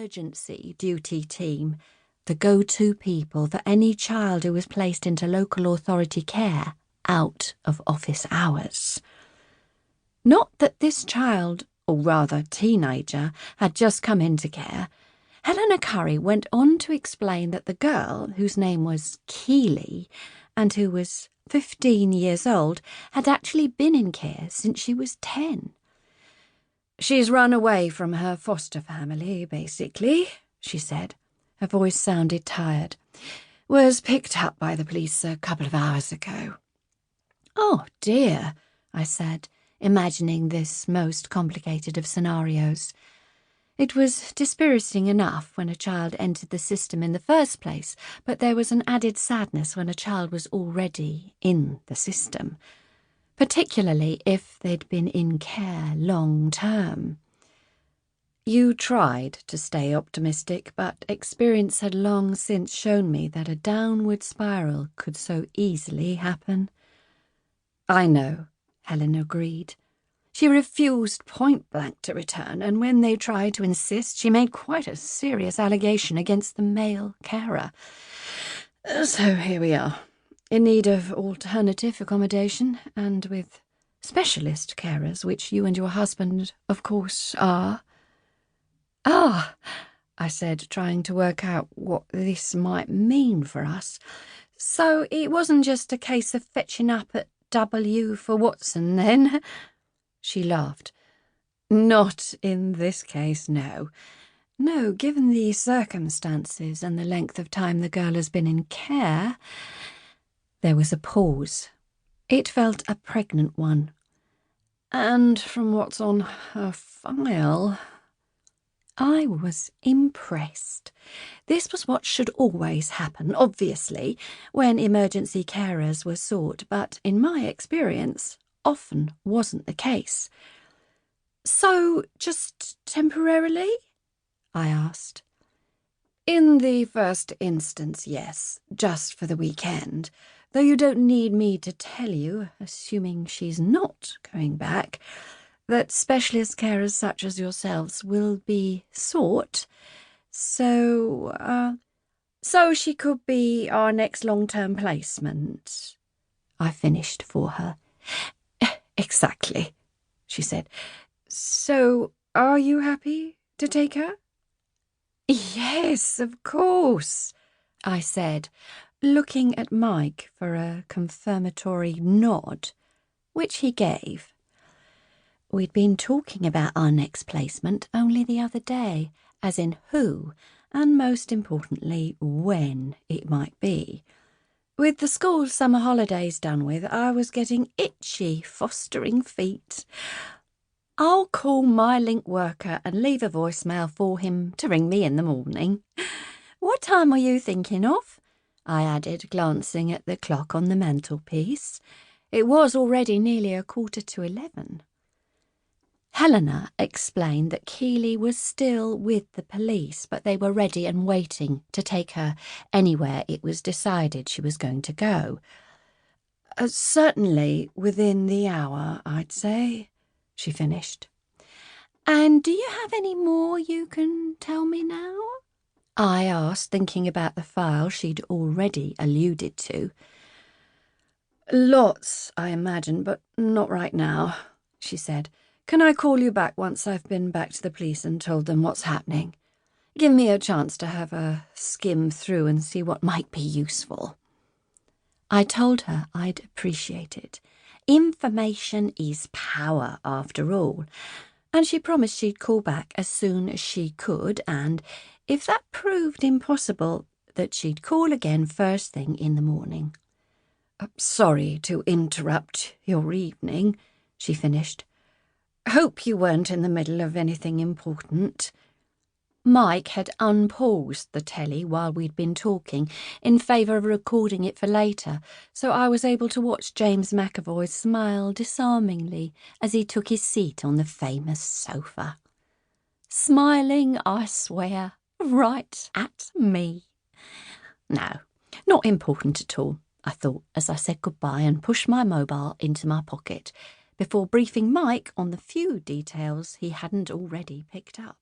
emergency duty team, the go-to people for any child who was placed into local authority care out of office hours. Not that this child, or rather teenager, had just come into care. Helena Curry went on to explain that the girl, whose name was Keeley, and who was 15 years old, had actually been in care since she was 10. "She's run away from her foster family, basically," she said. Her voice sounded tired. "Was picked up by the police a couple of hours ago." "Oh, dear," I said, imagining this most complicated of scenarios. It was dispiriting enough when a child entered the system in the first place, but there was an added sadness when a child was already in the system, particularly if they'd been in care long term. "You tried to stay optimistic, but experience had long since shown me that a downward spiral could so easily happen." "I know," Helen agreed. "She refused point-blank to return, and when they tried to insist, she made quite a serious allegation against the male carer. So here we are, in need of alternative accommodation, and with specialist carers, which you and your husband, of course, are." "Ah," I said, trying to work out what this might mean for us. "So it wasn't just a case of fetching up at W for Watson, then?" She laughed. "Not in this case, no. No, given the circumstances and the length of time the girl has been in care." There was a pause. It felt a pregnant one. "And from what's on her file..." I was impressed. This was what should always happen, obviously, when emergency carers were sought, but in my experience, often wasn't the case. "So, just temporarily?" I asked. "In the first instance, yes, just for the weekend, though you don't need me to tell you, assuming she's not going back, that specialist carers such as yourselves will be sought, so she could be our next long-term placement," I finished for her. "Exactly," she said. "So, are you happy to take her?" "Yes, of course," I said, looking at Mike for a confirmatory nod, which he gave. We'd been talking about our next placement only the other day, as in who, and most importantly, when it might be. With the school summer holidays done with, I was getting itchy fostering feet. "I'll call my link worker and leave a voicemail for him to ring me in the morning. What time were you thinking of?" I added, glancing at the clock on the mantelpiece. It was already nearly 11:15. Helena explained that Keeley was still with the police, but they were ready and waiting to take her anywhere it was decided she was going to go. "Certainly within the hour, I'd say," she finished. "And do you have any more you can tell me now?" I asked, thinking about the file she'd already alluded to. "Lots, I imagine, but not right now," she said. "Can I call you back once I've been back to the police and told them what's happening? Give me a chance to have a skim through and see what might be useful." I told her I'd appreciate it. Information is power, after all, and she promised she'd call back as soon as she could, and, if that proved impossible, that she'd call again first thing in the morning. "Sorry to interrupt your evening," she finished. "Hope you weren't in the middle of anything important." Mike had unpaused the telly while we'd been talking in favour of recording it for later, so I was able to watch James McAvoy smile disarmingly as he took his seat on the famous sofa. Smiling, I swear, right at me. No, not important at all, I thought as I said goodbye and pushed my mobile into my pocket before briefing Mike on the few details he hadn't already picked up.